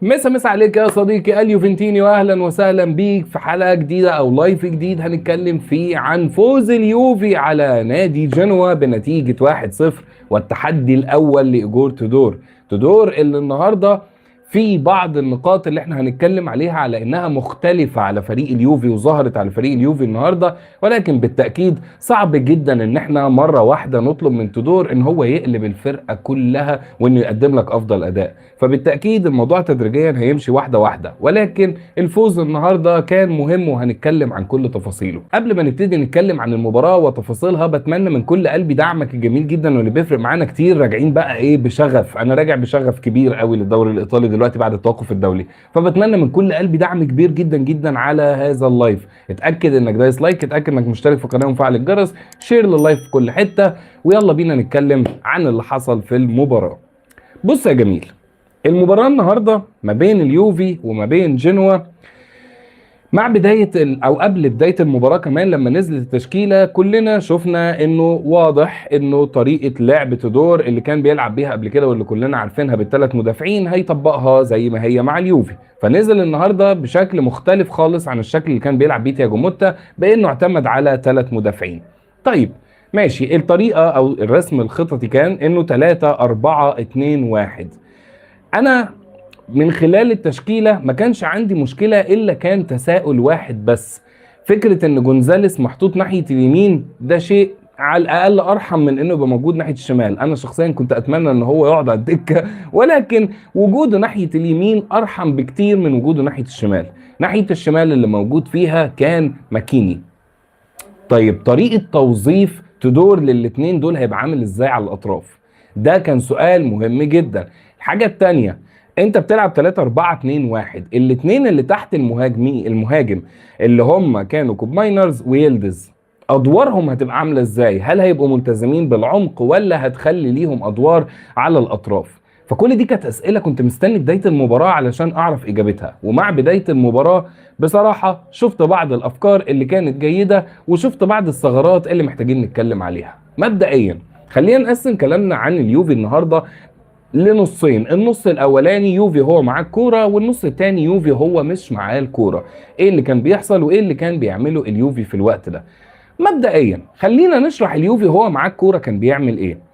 مسا عليك يا صديقي اليوفنتيني، واهلا وسهلا بيك في حلقه جديده او لايف جديد هنتكلم فيه عن فوز اليوفي على نادي جنوا بنتيجه 1-0 والتحدي الاول لايجور تودور اللي النهارده في بعض النقاط اللي احنا هنتكلم عليها على انها مختلفه على فريق اليوفي وظهرت على فريق اليوفي النهارده، ولكن بالتاكيد صعب جدا ان احنا مره واحده نطلب من تودور ان هو يقلب الفرقه كلها وانه يقدم لك افضل اداء. فبالتأكيد الموضوع تدريجيا هيمشي واحدة واحدة، ولكن الفوز النهاردة كان مهم وهنتكلم عن كل تفاصيله. قبل ما نبتدي نتكلم عن المباراة وتفاصيلها بتمنى من كل قلبي دعمك الجميل جدا واللي بيفرق معانا كتير. راجعين بقى ايه بشغف، انا راجع بشغف كبير قوي للدوري الايطالي دلوقتي بعد التوقف الدولي، فبتمنى من كل قلبي دعم كبير جدا جدا على هذا اللايف. اتأكد انك دايس لايك، اتأكد انك مشترك في القناة ومفعل الجرس، شير لللايف في كل حتة، ويلا بينا نتكلم عن اللي حصل في المباراة. بص يا جميل، المباراة النهاردة ما بين اليوفي وما بين جنوا، مع بداية أو قبل بداية المباراة كمان لما نزلت التشكيلة كلنا شفنا إنه واضح إنه طريقة لعب تودور اللي كان بيلعب بيها قبل كده واللي كلنا عارفينها بالثلاث مدافعين هيطبقها زي ما هي مع اليوفي. فنزل النهاردة بشكل مختلف خالص عن الشكل اللي كان بيلعب بيه تياجو موتا، بإنه اعتمد على ثلاث مدافعين. طيب ماشي، الطريقة أو الرسم الخططي كان إنه 3-4-2-1. انا من خلال التشكيله ما كانش عندي مشكله الا كان تساؤل واحد بس، فكره ان جونزاليس محطوط ناحيه اليمين ده شيء على الاقل ارحم من انه يبقى موجود ناحيه الشمال. انا شخصيا كنت اتمنى ان هو يقعد على الدكه، ولكن وجوده ناحيه اليمين ارحم بكتير من وجوده ناحيه الشمال. ناحيه الشمال اللي موجود فيها كان ماكيني. طيب طريقه توظيف تدور للاتنين دول هيبقى عامل ازاي على الاطراف؟ ده كان سؤال مهم جدا. الحاجه التانيه، انت بتلعب 3-4-2-1، الاتنين اللي تحت المهاجم اللي هم كانوا كوب ماينرز ويلدز، ادوارهم هتبقى عامله ازاي؟ هل هيبقوا ملتزمين بالعمق ولا هتخلي ليهم ادوار على الاطراف؟ فكل دي كانت اسئله كنت مستني بدايه المباراه علشان اعرف اجابتها. ومع بدايه المباراه بصراحه شفت بعض الافكار اللي كانت جيده وشفت بعض الثغرات اللي محتاجين نتكلم عليها. مبدئيا خلينا نقسم كلامنا عن اليوفي النهارده لنصين. النص الاولاني يوفي هو معاه الكوره، والنص الثاني يوفي هو مش معاه الكوره. ايه اللي كان بيحصل وايه اللي كان بيعمله اليوفي في الوقت ده؟ مبدئيا خلينا نشرح اليوفي هو معاه الكوره كان بيعمل ايه.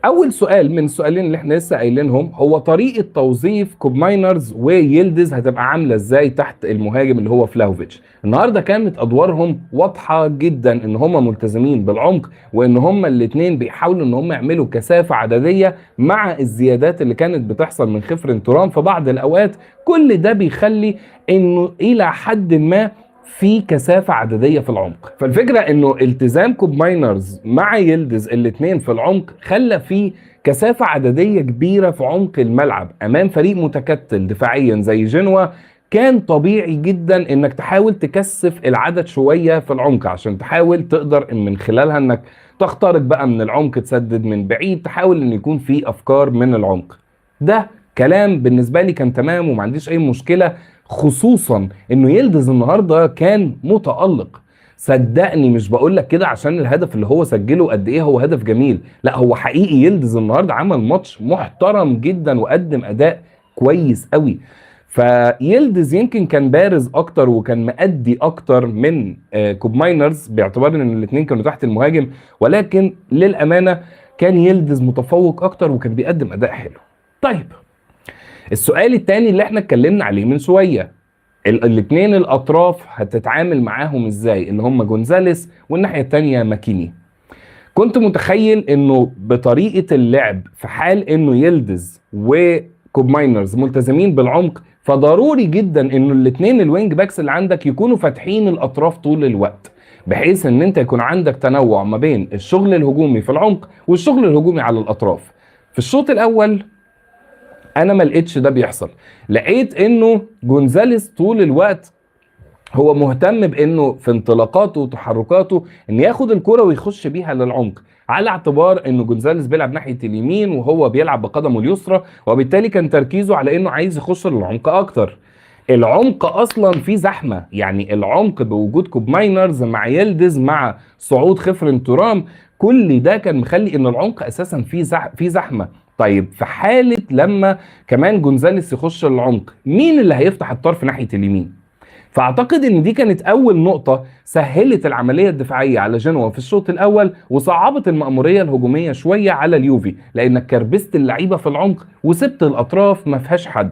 اول سؤال من السؤالين اللي احنا لسه قايلينهم هو طريقه توظيف كوب ماينرز ويلدز هتبقى عامله ازاي تحت المهاجم اللي هو فلاوفيتش. النهارده كانت ادوارهم واضحه جدا ان هم ملتزمين بالعمق، وان هم الاثنين بيحاولوا ان هم يعملوا كثافه عدديه مع الزيادات اللي كانت بتحصل من خفرن تورام في بعض الاوقات. كل ده بيخلي انه الى حد ما في كثافه عدديه في العمق. فالفكره انه التزام كوب ماينرز مع يلدز الاثنين في العمق خلى في كثافه عدديه كبيره في عمق الملعب امام فريق متكتل دفاعيا زي جنوا. كان طبيعي جدا انك تحاول تكثف العدد شويه في العمق عشان تحاول تقدر من خلالها انك تخترق بقى من العمق، تسدد من بعيد، تحاول ان يكون في افكار من العمق. ده كلام بالنسبه لي كان تمام وما عنديش اي مشكله، خصوصا انه يلدز النهارده كان متألق. صدقني مش بقول لك كده عشان الهدف اللي هو سجله قد ايه هو هدف جميل، لا هو حقيقي يلدز النهارده عمل ماتش محترم جدا وقدم اداء كويس قوي. فيلدز يمكن كان بارز اكتر وكان مأدي اكتر من كوب ماينرز باعتبار ان الاثنين كانوا تحت المهاجم، ولكن للامانه كان يلدز متفوق اكتر وكان بيقدم اداء حلو. طيب السؤال التاني اللي احنا اتكلمنا عليه من شوية، الاثنين الاطراف هتتعامل معاهم ازاي اللي هم جونزاليس والناحية التانية ماكيني. كنت متخيل انه بطريقة اللعب في حال انه يلدز وكوب ماينرز ملتزمين بالعمق، فضروري جدا انه الاثنين الوينج باكس اللي عندك يكونوا فاتحين الاطراف طول الوقت، بحيث ان انت يكون عندك تنوع ما بين الشغل الهجومي في العمق والشغل الهجومي على الاطراف. في الشوط الاول انا ما لقيتش ده بيحصل. لقيت انه جونزاليس طول الوقت هو مهتم بانه في انطلاقاته وتحركاته ان ياخد الكرة ويخش بيها للعمق، على اعتبار انه جونزاليس بيلعب ناحية اليمين وهو بيلعب بقدمه اليسرى، وبالتالي كان تركيزه على انه عايز يخش للعمق اكتر. العمق اصلا فيه زحمة، يعني العمق بوجود كوب ماينرز مع يلدز مع صعود خفرن تورام، كل ده كان مخلي ان العمق اساسا فيه زحمة. طيب في حالة لما كمان جونزاليس يخش للعمق، مين اللي هيفتح الطرف ناحية اليمين؟ فاعتقد ان دي كانت اول نقطة سهلت العملية الدفاعية على جنوا في الشوط الاول، وصعبت المأمورية الهجومية شوية على اليوفي، لانك كربست اللعيبة في العمق وسبت الاطراف ما فيهاش حد.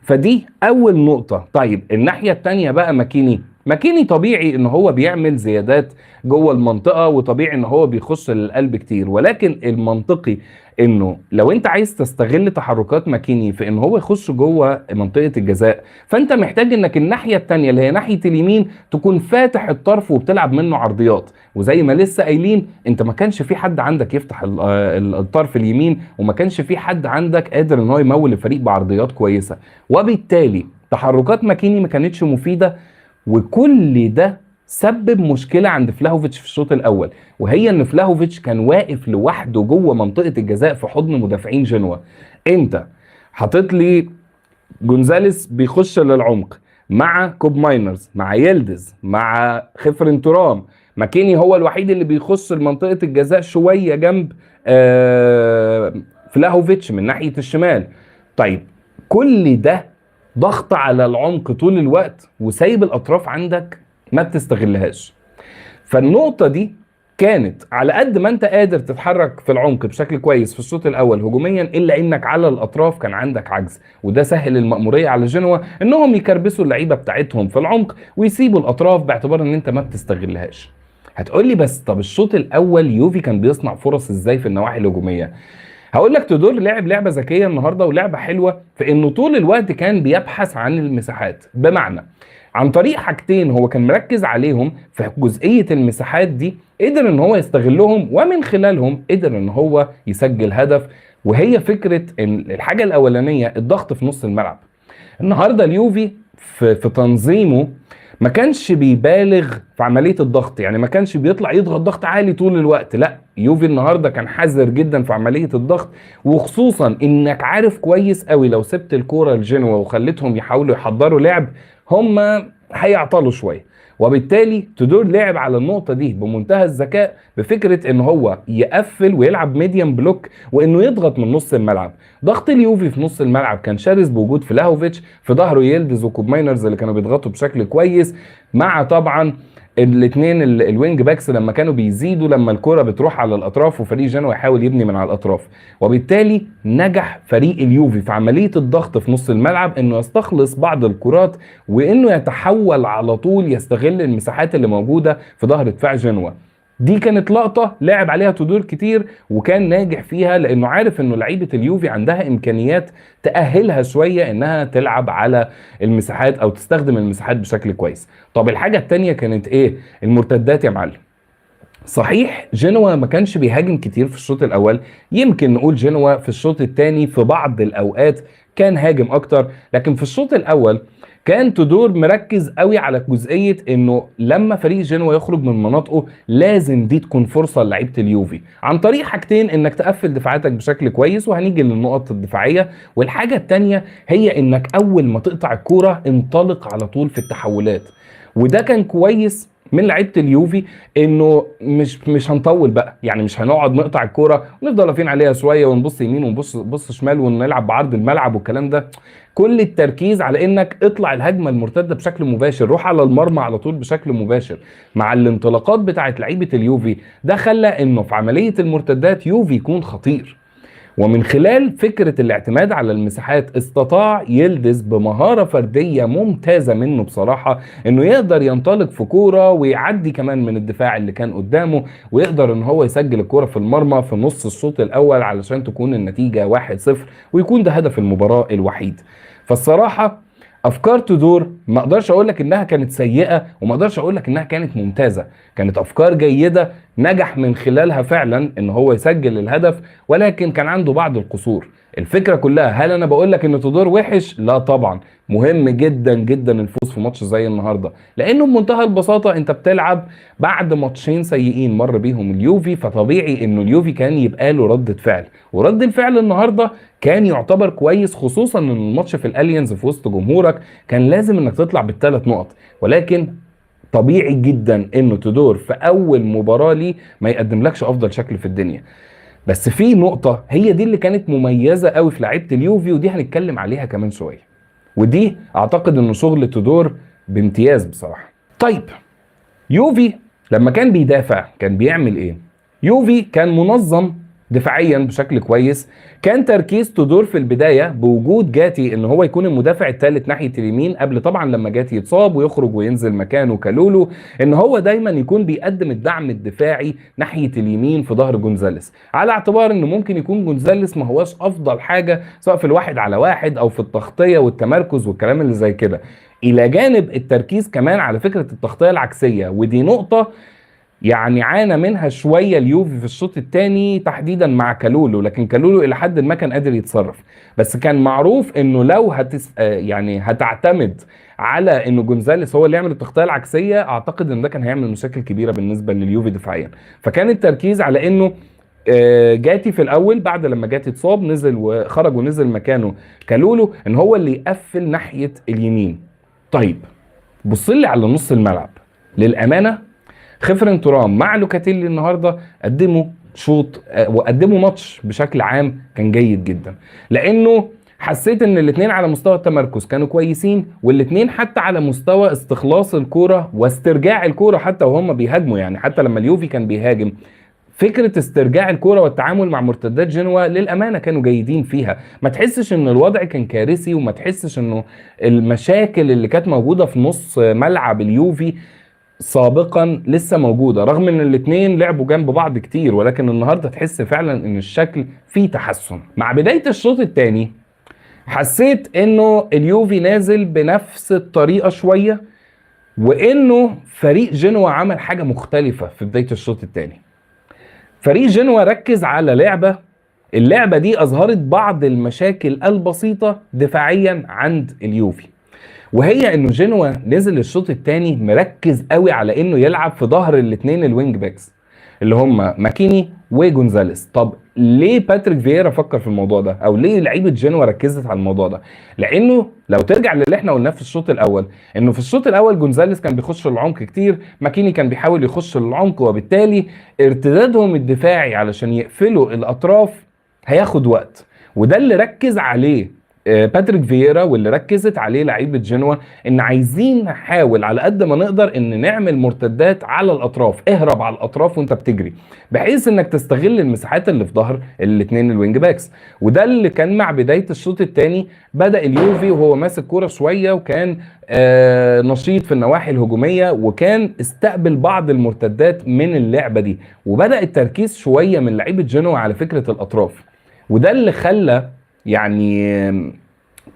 فدي اول نقطة. طيب الناحية التانية بقى ماكيني طبيعي ان هو بيعمل زيادات جوه المنطقة، وطبيعي ان هو بيخش للقلب كتير، ولكن المنطقي انه لو انت عايز تستغل تحركات ماكيني في ان هو يخش جوه منطقة الجزاء، فانت محتاج انك الناحية التانية اللي هي ناحية اليمين تكون فاتح الطرف وبتلعب منه عرضيات. وزي ما لسه قايلين، انت ما كانش في حد عندك يفتح الطرف اليمين، وما كانش في حد عندك قادر ان هو يمول الفريق بعرضيات كويسة، وبالتالي تحركات ماكيني ما كانتش مفيدة. وكل ده سبب مشكلة عند فلاهوفيتش في الشوط الأول، وهي إن فلاهوفيتش كان واقف لوحده جوه منطقة الجزاء في حضن مدافعين جنوا. أنت حاطط لي جونزاليس بيخش للعمق مع كوب ماينرز مع يلدز مع خفرن ترام، ماكيني هو الوحيد اللي بيخش لمنطقة الجزاء شوية جنب فلاهوفيتش من ناحية الشمال. طيب كل ده ضغط على العمق طول الوقت، وسايب الاطراف عندك ما بتستغلهاش. فالنقطة دي كانت على قد ما انت قادر تتحرك في العمق بشكل كويس في الشوط الاول هجوميا، الا انك على الاطراف كان عندك عجز، وده سهل المأمورية على جنوا انهم يكربسوا اللعيبة بتاعتهم في العمق ويسيبوا الاطراف باعتبار ان انت ما بتستغلهاش. هتقولي بس طب الشوط الاول يوفي كان بيصنع فرص ازاي في النواحي الهجومية؟ هقول لك تودور لعب لعبه ذكيه النهارده ولعبه حلوه في انه طول الوقت كان بيبحث عن المساحات، بمعنى عن طريق حاجتين هو كان مركز عليهم في جزئيه المساحات دي، قدر ان هو يستغلهم ومن خلالهم قدر ان هو يسجل هدف. وهي فكره ان الحاجه الاولانيه الضغط في نص الملعب. النهارده اليوفي في تنظيمه ما كانش بيبالغ في عمليه الضغط، يعني ما كانش بيطلع يضغط ضغط عالي طول الوقت، لا يوفي النهارده كان حذر جدا في عمليه الضغط، وخصوصا انك عارف كويس قوي لو سبت الكوره لجنوا وخليتهم يحاولوا يحضروا لعب هم هيعطلوا شويه. وبالتالي تودور لعب على النقطه دي بمنتهى الذكاء، بفكره ان هو يقفل ويلعب ميديم بلوك وانه يضغط من نص الملعب. ضغط اليوفي في نص الملعب كان شرس بوجود فلاهوفيتش، في ظهره يلدز وكوب ماينرز اللي كانوا بيضغطوا بشكل كويس، مع طبعا الاثنين الوينج باكس لما كانوا بيزيدوا لما الكرة بتروح على الاطراف وفريق جنوا يحاول يبني من على الاطراف. وبالتالي نجح فريق اليوفي في عملية الضغط في نص الملعب انه يستخلص بعض الكرات، وانه يتحول على طول يستغل المساحات اللي موجودة في ظهر دفاع جنوا. دي كانت لقطة لعب عليها تودور كتير وكان ناجح فيها، لانه عارف انه لعيبة اليوفي عندها امكانيات تأهلها شوية انها تلعب على المساحات او تستخدم المساحات بشكل كويس. طب الحاجة التانية كانت ايه؟ المرتدات يا معلم. صحيح جنوا ما كانش بيهاجم كتير في الشوط الاول، يمكن نقول جنوا في الشوط الثاني في بعض الاوقات كان هاجم اكتر، لكن في الشوط الاول كان تودور مركز قوي على جزئيه انه لما فريق جنوا يخرج من مناطقه لازم دي تكون فرصه لعيبه اليوفي عن طريق حاجتين: انك تقفل دفاعاتك بشكل كويس، وهنيجي للنقط الدفاعيه، والحاجه الثانيه هي انك اول ما تقطع الكوره انطلق على طول في التحولات. وده كان كويس من لعيبه اليوفي، انه مش هنطول بقى، يعني مش هنقعد نقطع الكوره ونفضل واقفين عليها شويه ونبص يمين ونبص شمال ونلعب بعرض الملعب والكلام ده. كل التركيز على انك اطلع الهجمه المرتده بشكل مباشر، روح على المرمى على طول بشكل مباشر. مع الانطلاقات بتاعت لعيبه اليوفي ده خلى انه في عمليه المرتدات يوفي يكون خطير. ومن خلال فكرة الاعتماد على المساحات استطاع يلدز بمهارة فردية ممتازة منه بصراحة انه يقدر ينطلق في كورة ويعدي كمان من الدفاع اللي كان قدامه، ويقدر ان هو يسجل الكورة في المرمى في نص الشوط الاول علشان تكون النتيجة 1-0 ويكون ده هدف المباراة الوحيد. فالصراحة افكار تودور ما اقدرش اقول لك انها كانت سيئه، وما اقدرش اقول لك انها كانت ممتازه، كانت افكار جيده نجح من خلالها فعلا ان هو يسجل الهدف، ولكن كان عنده بعض القصور. الفكره كلها، هل انا بقول لك ان تودور وحش؟ لا طبعا، مهم جدا جدا الفوز في ماتش زي النهارده، لانه بمنتهى البساطه انت بتلعب بعد ماتشين سيئين مر بيهم اليوفي، فطبيعي انه اليوفي كان يبقى له ردة فعل، ورد الفعل النهارده كان يعتبر كويس، خصوصا ان الماتش في الاليانز في وسط جمهورك كان لازم انك تطلع بالثلاث نقط. ولكن طبيعي جدا انه تودور في اول مباراه ليه ما يقدم لكش افضل شكل في الدنيا. بس في نقطة هي دي اللي كانت مميزة قوي في لعيبة اليوفي، ودي هنتكلم عليها كمان شوية، ودي اعتقد انه شغل تودور بامتياز بصراحة. طيب يوفي لما كان بيدافع كان بيعمل ايه؟ يوفي كان منظم دفاعيا بشكل كويس. كان تركيز تودور في البدايه بوجود جاتي ان هو يكون المدافع الثالث ناحيه اليمين، قبل طبعا لما جاتي يتصاب ويخرج وينزل مكانه كالولو، ان هو دايما يكون بيقدم الدعم الدفاعي ناحيه اليمين في ظهر جونزاليس، على اعتبار انه ممكن يكون جونزاليس ما هواش افضل حاجه سواء في الواحد على واحد او في التغطيه والتمركز والكلام اللي زي كده، الى جانب التركيز كمان على فكره التغطيه العكسيه. ودي نقطه يعني عانى منها شويه اليوفي في الشوط الثاني تحديدا مع كالولو، لكن كالولو الى حد ما كان قادر يتصرف. بس كان معروف انه لو يعني هتعتمد على انه جونزاليس هو اللي يعمل التغطيه العكسيه، اعتقد ان ده كان هيعمل مشاكل كبيره بالنسبه لليوفي دفاعيا. فكان التركيز على انه جاتي في الاول بعد لما جاتي اتصاب نزل وخرج ونزل مكانه كالولو، ان هو اللي يقفل ناحيه اليمين. طيب بص لي على نص الملعب، للامانه خفرن ترام مع لوكاتيلي النهارده قدموا شوط وقدموا ماتش بشكل عام كان جيد جدا، لانه حسيت ان الاثنين على مستوى التمركز كانوا كويسين، والاثنين حتى على مستوى استخلاص الكوره واسترجاع الكوره حتى وهم بيهاجموا. يعني حتى لما اليوفي كان بيهاجم فكره استرجاع الكوره والتعامل مع مرتدات جنوا للامانه كانوا جيدين فيها، ما تحسش ان الوضع كان كارثي، وما تحسش انه المشاكل اللي كانت موجوده في نص ملعب اليوفي سابقا لسه موجوده، رغم ان الاثنين لعبوا جنب بعض كتير، ولكن النهارده تحس فعلا ان الشكل فيه تحسن. مع بدايه الشوط الثاني حسيت انه اليوفي نازل بنفس الطريقه شويه، وانه فريق جنوا عمل حاجه مختلفه في بدايه الشوط الثاني. فريق جنوا ركز على اللعبه دي اظهرت بعض المشاكل البسيطه دفاعيا عند اليوفي، وهي انه جنوا نزل الشوط الثاني مركز قوي على انه يلعب في ظهر الاثنين الوينج باكس اللي هم ماكيني وجونزاليس. طب ليه باتريك فييرا فكر في الموضوع ده، او ليه لعيبه جنوا ركزت على الموضوع ده؟ لانه لو ترجع للي احنا قلناه في الشوط الاول، انه في الشوط الاول جونزاليس كان بيخش للعمق كتير، ماكيني كان بيحاول يخش للعمق، وبالتالي ارتدادهم الدفاعي علشان يقفلوا الاطراف هياخد وقت. وده اللي ركز عليه باتريك فييرا واللي ركزت عليه لعيبه جنوا، ان عايزين نحاول على قد ما نقدر ان نعمل مرتدات على الاطراف، اهرب على الاطراف وانت بتجري، بحيث انك تستغل المساحات اللي في ظهر الاثنين الوينج باكس. وده اللي كان مع بدايه الشوط الثاني بدا اليوفي وهو ماسك كوره شويه، وكان نشيط في النواحي الهجوميه، وكان استقبل بعض المرتدات من اللعبه دي، وبدا التركيز شويه من لعيبه جنوا على فكره الاطراف. وده اللي خلى يعني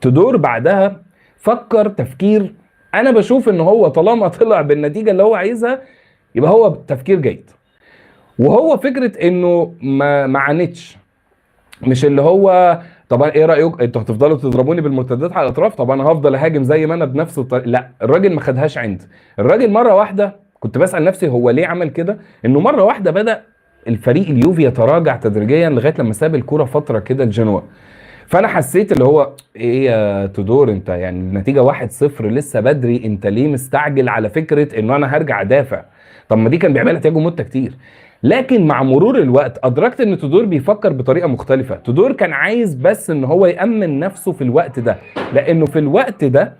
تودور بعدها فكر تفكير انا بشوف ان هو طالما طلع بالنتيجه اللي هو عايزها يبقى هو تفكير جيد. وهو فكره انه ما عانتش، مش اللي هو طب ايه رايك انتوا هتفضلوا تضربوني بالمرتدات على الاطراف، طب انا هفضل اهاجم زي ما انا بنفس الطريقه. لا، الراجل ما خدهاش عند الراجل مره واحده. كنت بسال نفسي هو ليه عمل كده، انه مره واحده بدا الفريق اليوفي يتراجع تدريجيا لغايه لما ساب الكوره فتره كده لجنوا. فانا حسيت اللي هو ايه يا تودور، انت يعني النتيجه 1-0 لسه بدري، انت ليه مستعجل على فكره انه انا هرجع ادافع؟ طب ما دي كان بيعملها تياجو موتا كتير. لكن مع مرور الوقت ادركت ان تودور بيفكر بطريقه مختلفه. تودور كان عايز بس ان هو يامن نفسه في الوقت ده، لانه في الوقت ده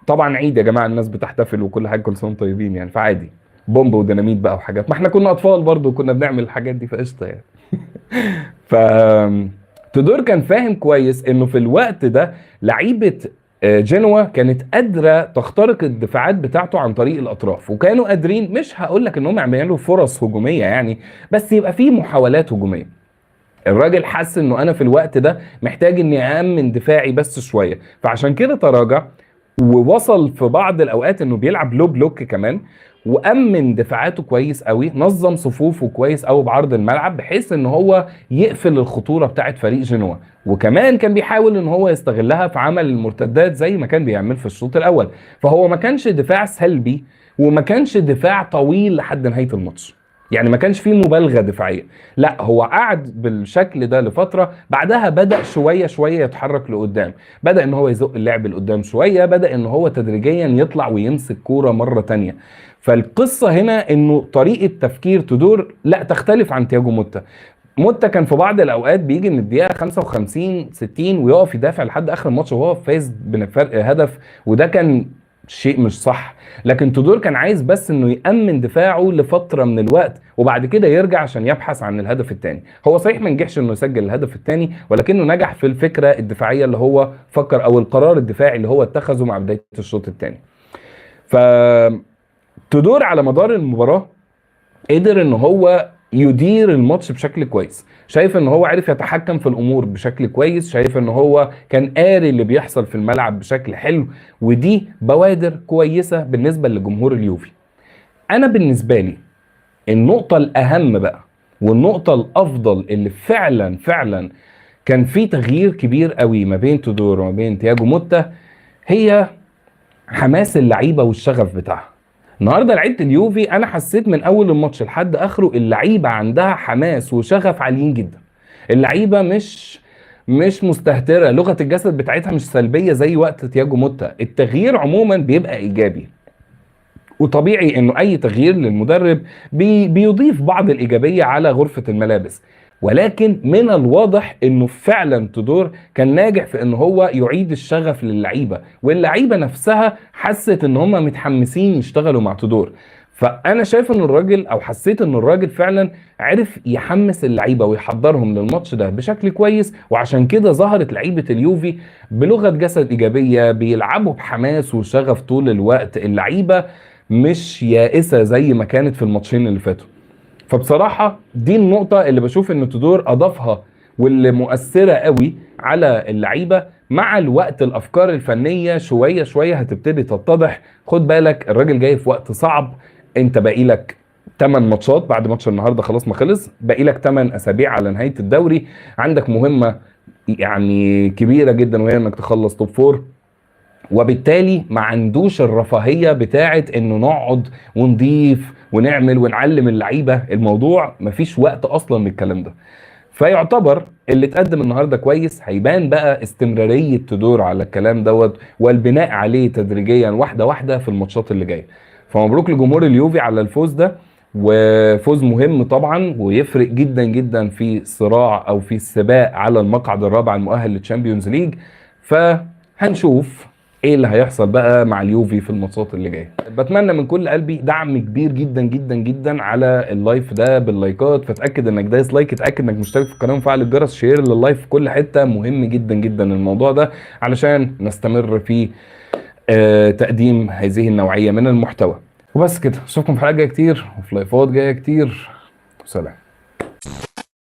طبعا عيد يا جماعه، الناس بتحتفل وكل حاجه، كل سنه وانتم طيبين يعني، فعادي بومب وديناميت بقى وحاجات، ما احنا كنا اطفال برضو وكنا بنعمل الحاجات دي فقشطه يعني. ف تودور كان فاهم كويس انه في الوقت ده لعيبه جنوا كانت قادره تخترق الدفاعات بتاعته عن طريق الاطراف، وكانوا قادرين، مش هقول لك انهم يعملوا فرص هجوميه يعني، بس يبقى في محاولات هجوميه. الراجل حس انه انا في الوقت ده محتاج اني اامن دفاعي بس شويه، فعشان كده تراجع، ووصل في بعض الاوقات انه بيلعب لو بلوك كمان، وامن دفاعاته كويس قوي، نظم صفوفه كويس قوي بعرض الملعب بحيث ان هو يقفل الخطوره بتاعت فريق جنوا. وكمان كان بيحاول ان هو يستغلها في عمل المرتدات زي ما كان بيعمل في الشوط الاول. فهو ما كانش دفاع سلبي، وما كانش دفاع طويل لحد نهايه الماتش، يعني ما كانش فيه مبالغه دفاعيه. لا، هو قعد بالشكل ده لفتره، بعدها بدا شويه شويه يتحرك لقدام، بدا ان هو يزق اللعب لقدام شويه، بدا ان هو تدريجيا يطلع ويمسك كوره مره تانية. فالقصه هنا انه طريقه تفكير تودور لا تختلف عن تياجو موتا. موتا كان في بعض الاوقات بيجي من الدقيقه 55 60 ويقف يدافع لحد اخر الماتش وهو فايز بفرق هدف، وده كان شيء مش صح. لكن تودور كان عايز بس انه يامن دفاعه لفتره من الوقت وبعد كده يرجع عشان يبحث عن الهدف الثاني. هو صحيح ما نجحش انه يسجل الهدف الثاني، ولكنه نجح في الفكره الدفاعيه اللي هو فكر، او القرار الدفاعي اللي هو اتخذه مع بدايه الشوط الثاني. ف تودور على مدار المباراه قدر ان هو يدير الماتش بشكل كويس، شايف ان هو عرف يتحكم في الامور بشكل كويس، شايف ان هو كان قاري اللي بيحصل في الملعب بشكل حلو، ودي بوادر كويسة بالنسبة لجمهور اليوفي. انا بالنسبة لي النقطة الاهم بقى والنقطة الافضل اللي فعلا كان في تغيير كبير قوي ما بين تودور وما بين تياجو موتا، هي حماس اللعيبه والشغف بتاعها. النهارده لعيبه اليوفي انا حسيت من اول الماتش لحد اخره اللعيبه عندها حماس وشغف عاليين جدا. اللعيبه مش مستهتره، لغه الجسد بتاعتها مش سلبيه زي وقت تياجو موتا. التغيير عموما بيبقى ايجابي، وطبيعي انه اي تغيير للمدرب بيضيف بعض الايجابيه على غرفه الملابس. ولكن من الواضح انه فعلا تودور كان ناجح في ان هو يعيد الشغف للعيبه، واللعيبه نفسها حست ان هم متحمسين يشتغلوا مع تودور. فانا شايف ان الراجل، او حسيت ان الراجل فعلا عرف يحمس اللعيبه ويحضرهم للماتش ده بشكل كويس، وعشان كده ظهرت لعيبه اليوفي بلغه جسد ايجابيه، بيلعبوا بحماس وشغف طول الوقت. اللعيبه مش يائسه زي ما كانت في الماتشين اللي فاتوا. فبصراحه دي النقطه اللي بشوف ان تودور اضافها واللي مؤثره قوي على اللعيبه. مع الوقت الافكار الفنيه شويه هتبتدي تتضح. خد بالك الراجل جاي في وقت صعب، انت باقي لك 8 ماتشات بعد ماتش النهارده خلاص ما خلص، باقي لك 8 اسابيع على نهايه الدوري، عندك مهمه يعني كبيره جدا وهي انك تخلص توب فور، وبالتالي ما عندوش الرفاهية بتاعت انه نقعد ونضيف ونعمل ونعلم اللعيبة. الموضوع مفيش وقت اصلا للكلام ده. فيعتبر اللي اتقدم النهارده كويس، هيبان بقى استمرارية تدور على الكلام دوت والبناء عليه تدريجيا واحدة في الماتشات اللي جاية. فمبروك لجمهور اليوفي على الفوز ده، وفوز مهم طبعا ويفرق جدا في الصراع او في السباق على المقعد الرابع المؤهل للتشامبيونز ليج. فهنشوف ايه اللي هيحصل بقى مع اليوفي في الماتشات اللي جايه. بتمنى من كل قلبي دعم كبير جدا على اللايف ده باللايكات، فتاكد انك دايس لايك، اتاكد انك مشترك في القناه وفعل الجرس، شير لللايف في كل حته، مهم جدا الموضوع ده علشان نستمر في تقديم هذه النوعيه من المحتوى. وبس كده، اشوفكم في حلقه جايه كتير وفي لايفات جايه كتير. سلام.